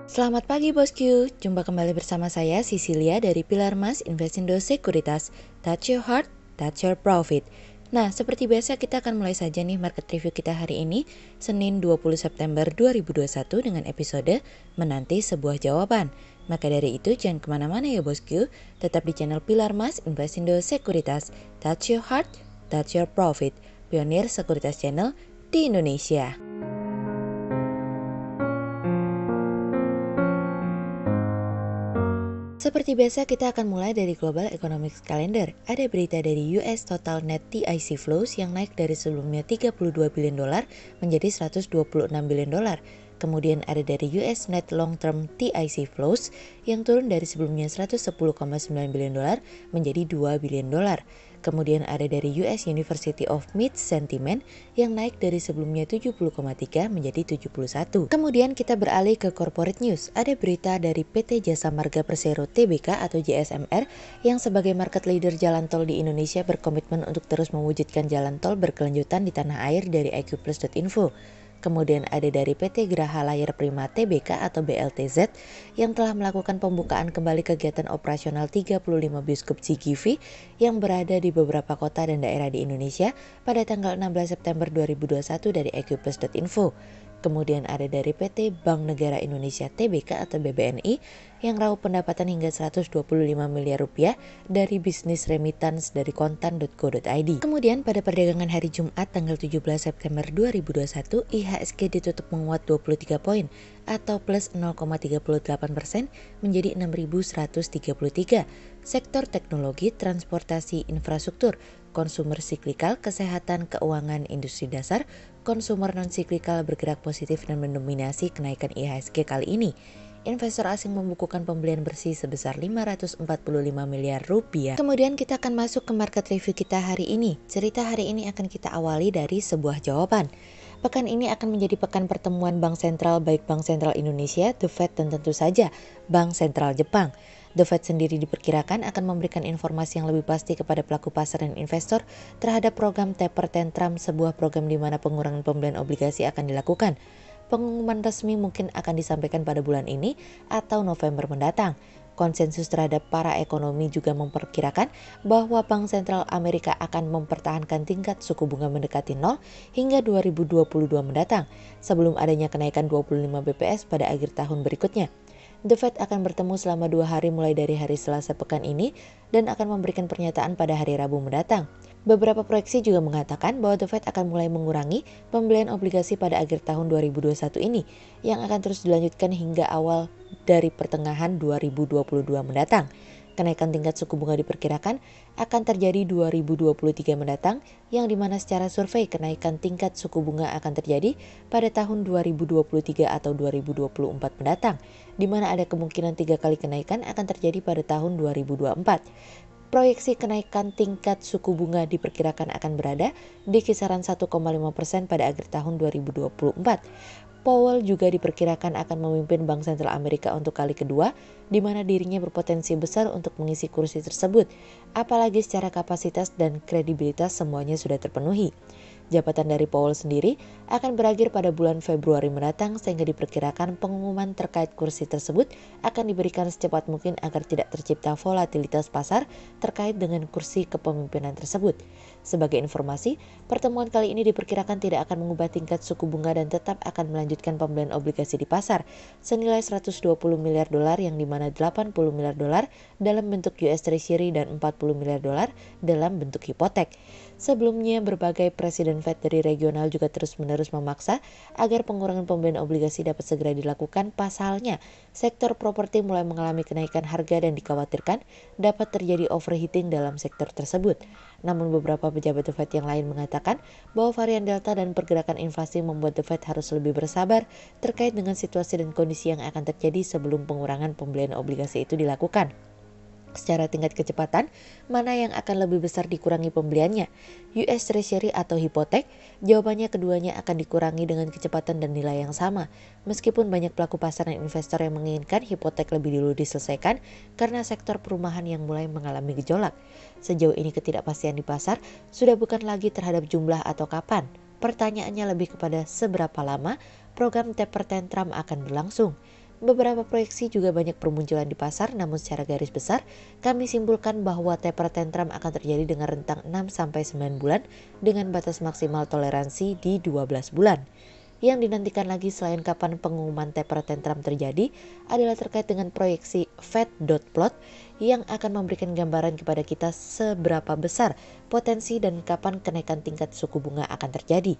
Selamat pagi bosku, jumpa kembali bersama saya Cecilia dari Pilar Mas Investindo Sekuritas. Touch your heart, touch your profit. Nah, seperti biasa kita akan mulai saja nih market review kita hari ini, Senin 20 September 2021 dengan episode Menanti Sebuah Jawaban. Maka dari itu jangan kemana-mana ya bosku, tetap di channel Pilar Mas Investindo Sekuritas. Touch your heart, touch your profit. Pionir Sekuritas Channel di Indonesia. Seperti biasa kita akan mulai dari Global Economic Calendar. Ada berita dari US Total Net TIC Flows yang naik dari sebelumnya 32 billion dolar menjadi 126 billion dolar. Kemudian ada dari US Net Long Term TIC Flows yang turun dari sebelumnya 110,9 billion dolar menjadi 2 billion dolar. Kemudian ada dari US University of Mid Sentiment yang naik dari sebelumnya 70,3 menjadi 71. Kemudian kita beralih ke corporate news. Ada berita dari PT Jasa Marga Persero Tbk atau JSMR yang sebagai market leader jalan tol di Indonesia berkomitmen untuk terus mewujudkan jalan tol berkelanjutan di tanah air dari iqplus.info. Kemudian ada dari PT Geraha Layar Prima Tbk atau BLTZ yang telah melakukan pembukaan kembali kegiatan operasional 35 bioskop CGV yang berada di beberapa kota dan daerah di Indonesia pada tanggal 16 September 2021 dari iqplus.info. Kemudian ada dari PT Bank Negara Indonesia Tbk atau BBNI yang raup pendapatan hingga 125 miliar rupiah dari bisnis remittance dari kontan.co.id. Kemudian pada perdagangan hari Jumat tanggal 17 September 2021, IHSG ditutup menguat 23 poin atau plus 0,38% menjadi 6.133. Sektor teknologi, transportasi, infrastruktur, konsumer siklikal, kesehatan, keuangan, industri dasar, konsumer non-siklikal bergerak positif dan mendominasi kenaikan IHSG kali ini. Investor asing membukukan pembelian bersih sebesar 545 miliar rupiah. Kemudian kita akan masuk ke market review kita hari ini. Cerita hari ini akan kita awali dari sebuah jawaban. Pekan ini akan menjadi pekan pertemuan Bank Sentral baik Bank Sentral Indonesia, The Fed dan tentu saja Bank Sentral Jepang. The Fed sendiri diperkirakan akan memberikan informasi yang lebih pasti kepada pelaku pasar dan investor terhadap program taper tantrum, sebuah program di mana pengurangan pembelian obligasi akan dilakukan. Pengumuman resmi mungkin akan disampaikan pada bulan ini atau November mendatang. Konsensus terhadap para ekonomi juga memperkirakan bahwa Bank Sentral Amerika akan mempertahankan tingkat suku bunga mendekati 0 hingga 2022 mendatang, sebelum adanya kenaikan 25 BPS pada akhir tahun berikutnya. The Fed akan bertemu selama 2 hari mulai dari hari Selasa pekan ini dan akan memberikan pernyataan pada hari Rabu mendatang. Beberapa proyeksi juga mengatakan bahwa The Fed akan mulai mengurangi pembelian obligasi pada akhir tahun 2021 ini yang akan terus dilanjutkan hingga awal dari pertengahan 2022 mendatang. Kenaikan tingkat suku bunga diperkirakan akan terjadi 2023 mendatang, yang dimana secara survei kenaikan tingkat suku bunga akan terjadi pada tahun 2023 atau 2024 mendatang, di mana ada kemungkinan 3 kali kenaikan akan terjadi pada tahun 2024. Proyeksi kenaikan tingkat suku bunga diperkirakan akan berada di kisaran 1,5% pada akhir tahun 2024. Powell juga diperkirakan akan memimpin Bank Sentral Amerika untuk kali kedua, di mana dirinya berpotensi besar untuk mengisi kursi tersebut, apalagi secara kapasitas dan kredibilitas semuanya sudah terpenuhi. Jabatan dari Powell sendiri akan berakhir pada bulan Februari mendatang, sehingga diperkirakan pengumuman terkait kursi tersebut akan diberikan secepat mungkin agar tidak tercipta volatilitas pasar terkait dengan kursi kepemimpinan tersebut. Sebagai informasi, pertemuan kali ini diperkirakan tidak akan mengubah tingkat suku bunga dan tetap akan melanjutkan pembelian obligasi di pasar senilai 120 miliar dolar, yang dimana 80 miliar dolar dalam bentuk US Treasury dan 40 miliar dolar dalam bentuk hipotek. Sebelumnya, berbagai presiden Fed dari regional juga terus-menerus memaksa agar pengurangan pembelian obligasi dapat segera dilakukan. Pasalnya, sektor properti mulai mengalami kenaikan harga dan dikhawatirkan dapat terjadi overheating dalam sektor tersebut. Namun beberapa pejabat The Fed yang lain mengatakan bahwa varian Delta dan pergerakan inflasi membuat The Fed harus lebih bersabar terkait dengan situasi dan kondisi yang akan terjadi sebelum pengurangan pembelian obligasi itu dilakukan. Secara tingkat kecepatan, mana yang akan lebih besar dikurangi pembeliannya? US Treasury atau hipotek? Jawabannya keduanya akan dikurangi dengan kecepatan dan nilai yang sama. Meskipun banyak pelaku pasar dan investor yang menginginkan hipotek lebih dulu diselesaikan karena sektor perumahan yang mulai mengalami gejolak. Sejauh ini ketidakpastian di pasar sudah bukan lagi terhadap jumlah atau kapan. Pertanyaannya lebih kepada seberapa lama program taper tantrum akan berlangsung. Beberapa proyeksi juga banyak bermunculan di pasar, namun secara garis besar kami simpulkan bahwa taper tantrum akan terjadi dengan rentang 6-9 bulan dengan batas maksimal toleransi di 12 bulan. Yang dinantikan lagi selain kapan pengumuman taper tantrum terjadi adalah terkait dengan proyeksi Fed.plot yang akan memberikan gambaran kepada kita seberapa besar potensi dan kapan kenaikan tingkat suku bunga akan terjadi.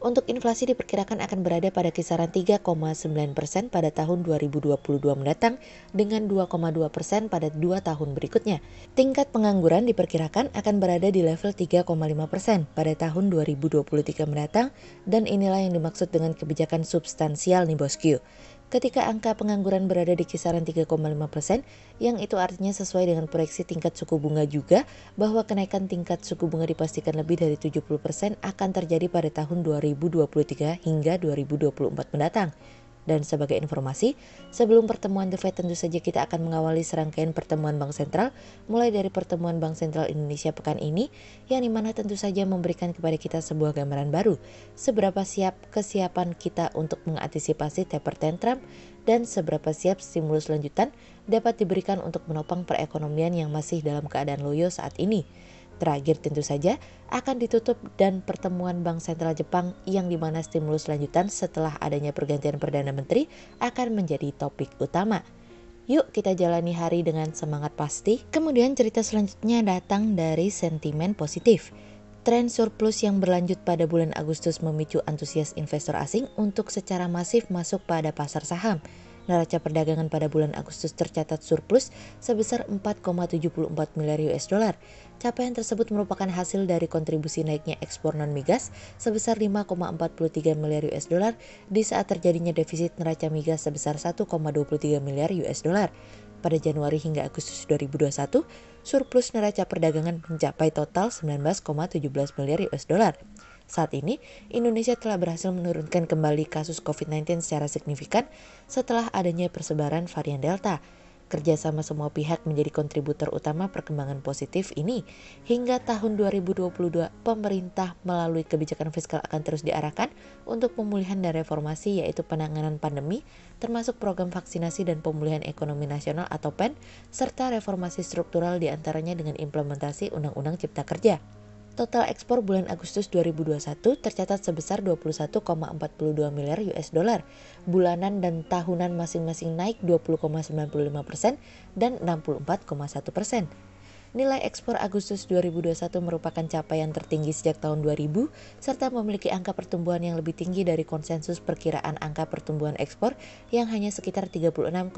Untuk inflasi diperkirakan akan berada pada kisaran 3,9% pada tahun 2022 mendatang dengan 2,2% pada 2 tahun berikutnya. Tingkat pengangguran diperkirakan akan berada di level 3,5% pada tahun 2023 mendatang dan inilah yang dimaksud dengan kebijakan substansial nih bosku. Ketika angka pengangguran berada di kisaran 3,5%, yang itu artinya sesuai dengan proyeksi tingkat suku bunga juga bahwa kenaikan tingkat suku bunga dipastikan lebih dari 70% akan terjadi pada tahun 2023 hingga 2024 mendatang. Dan sebagai informasi, sebelum pertemuan The Fed tentu saja kita akan mengawali serangkaian pertemuan Bank Sentral, mulai dari pertemuan Bank Sentral Indonesia pekan ini, yang dimana tentu saja memberikan kepada kita sebuah gambaran baru, seberapa siap kesiapan kita untuk mengantisipasi taper tantrum, dan seberapa siap stimulus lanjutan dapat diberikan untuk menopang perekonomian yang masih dalam keadaan loyo saat ini. Terakhir tentu saja akan ditutup dan pertemuan Bank Sentral Jepang yang dimana stimulus lanjutan setelah adanya pergantian Perdana Menteri akan menjadi topik utama. Yuk kita jalani hari dengan semangat pasti. Kemudian cerita selanjutnya datang dari sentimen positif. Tren surplus yang berlanjut pada bulan Agustus memicu antusias investor asing untuk secara masif masuk pada pasar saham. Neraca perdagangan pada bulan Agustus tercatat surplus sebesar 4,74 miliar US dollar. Capaian tersebut merupakan hasil dari kontribusi naiknya ekspor non-migas sebesar 5,43 miliar US dollar di saat terjadinya defisit neraca migas sebesar 1,23 miliar US dollar. Pada Januari hingga Agustus 2021, surplus neraca perdagangan mencapai total 19,17 miliar US dollar. Saat ini, Indonesia telah berhasil menurunkan kembali kasus COVID-19 secara signifikan setelah adanya persebaran varian Delta. Kerjasama semua pihak menjadi kontributor utama perkembangan positif ini. Hingga tahun 2022, pemerintah melalui kebijakan fiskal akan terus diarahkan untuk pemulihan dan reformasi yaitu penanganan pandemi, termasuk program vaksinasi dan pemulihan ekonomi nasional atau PEN, serta reformasi struktural diantaranya dengan implementasi Undang-Undang Cipta Kerja. Total ekspor bulan Agustus 2021 tercatat sebesar 21,42 miliar US dollar. Bulanan dan tahunan masing-masing naik 20,95% dan 64,1%. Nilai ekspor Agustus 2021 merupakan capaian tertinggi sejak tahun 2000 serta memiliki angka pertumbuhan yang lebih tinggi dari konsensus perkiraan angka pertumbuhan ekspor yang hanya sekitar 36,1%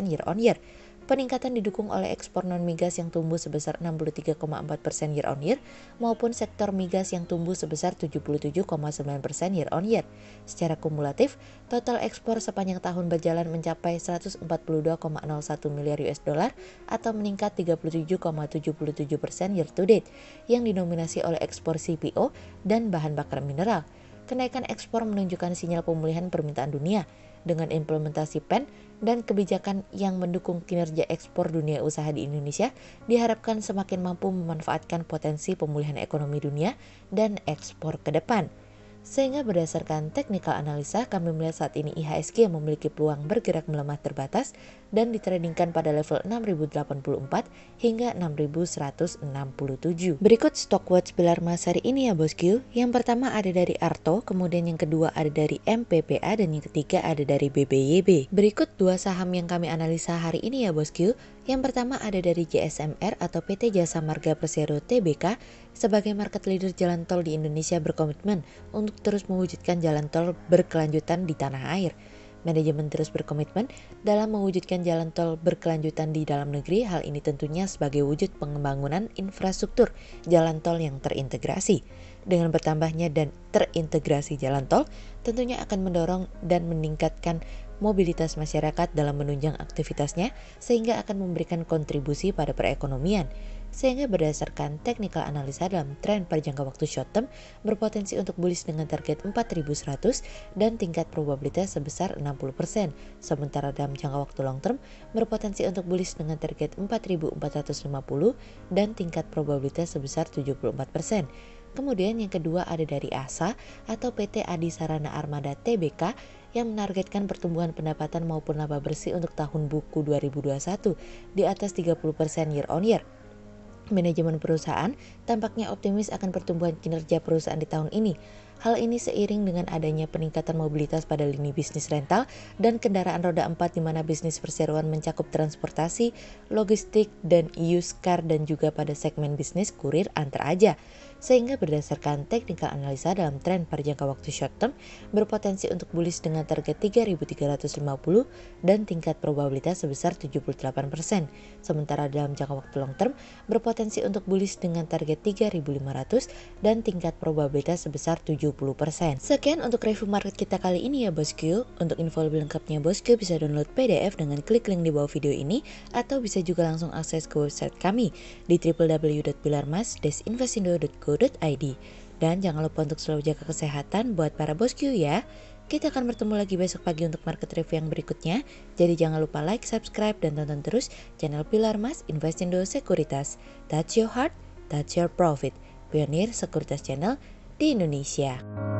year on year. Peningkatan didukung oleh ekspor non-migas yang tumbuh sebesar 63,4% year on year maupun sektor migas yang tumbuh sebesar 77,9% year on year. Secara kumulatif, total ekspor sepanjang tahun berjalan mencapai 142,01 miliar US dollar atau meningkat 37,77% year to date yang dinominasi oleh ekspor CPO dan bahan bakar mineral. Kenaikan ekspor menunjukkan sinyal pemulihan permintaan dunia dengan implementasi PEN dan kebijakan yang mendukung kinerja ekspor dunia usaha di Indonesia diharapkan semakin mampu memanfaatkan potensi pemulihan ekonomi dunia dan ekspor ke depan. Sehingga berdasarkan technical analisa, kami melihat saat ini IHSG yang memiliki peluang bergerak melemah terbatas dan ditradingkan pada level 6084 hingga 6167. Berikut stock watch pilar emas hari ini ya bosku. Yang pertama ada dari Arto, kemudian yang kedua ada dari MPPA dan yang ketiga ada dari BBYB. Berikut dua saham yang kami analisa hari ini ya bosku. Yang pertama ada dari JSMR atau PT Jasa Marga Persero Tbk. Sebagai market leader jalan tol di Indonesia berkomitmen untuk terus mewujudkan jalan tol berkelanjutan di tanah air. Manajemen terus berkomitmen dalam mewujudkan jalan tol berkelanjutan di dalam negeri. Hal ini tentunya sebagai wujud pembangunan infrastruktur jalan tol yang terintegrasi. Dengan bertambahnya dan terintegrasi jalan tol, tentunya akan mendorong dan meningkatkan mobilitas masyarakat dalam menunjang aktivitasnya sehingga akan memberikan kontribusi pada perekonomian. Sehingga berdasarkan technical analisa dalam tren pada jangka waktu short term berpotensi untuk bullish dengan target 4.100 dan tingkat probabilitas sebesar 60%. Sementara dalam jangka waktu long term berpotensi untuk bullish dengan target 4.450 dan tingkat probabilitas sebesar 74%. Kemudian yang kedua ada dari ASA atau PT Adi Sarana Armada Tbk yang menargetkan pertumbuhan pendapatan maupun laba bersih untuk tahun buku 2021 di atas 30% year on year. Manajemen perusahaan tampaknya optimis akan pertumbuhan kinerja perusahaan di tahun ini. Hal ini seiring dengan adanya peningkatan mobilitas pada lini bisnis rental dan kendaraan roda 4 di mana bisnis perseroan mencakup transportasi, logistik, dan used car dan juga pada segmen bisnis kurir antar aja. Sehingga berdasarkan technical analisa dalam tren pada jangka waktu short term berpotensi untuk bullish dengan target 3.350 dan tingkat probabilitas sebesar 78%. Sementara dalam jangka waktu long term berpotensi untuk bullish dengan target 3.500 dan tingkat probabilitas sebesar 70%. Sekian untuk review market kita kali ini ya bosku. Untuk info lebih lengkapnya bosku bisa download PDF dengan klik link di bawah video ini atau bisa juga langsung akses ke website kami di www.pilarmas-investindo.co.id. Dan jangan lupa untuk selalu jaga kesehatan buat para bosku ya. Kita akan bertemu lagi besok pagi untuk market review yang berikutnya. Jadi jangan lupa like, subscribe, dan tonton terus channel Pilar Mas Investindo Sekuritas. Touch your heart, touch your profit. Pionir Sekuritas Channel di Indonesia.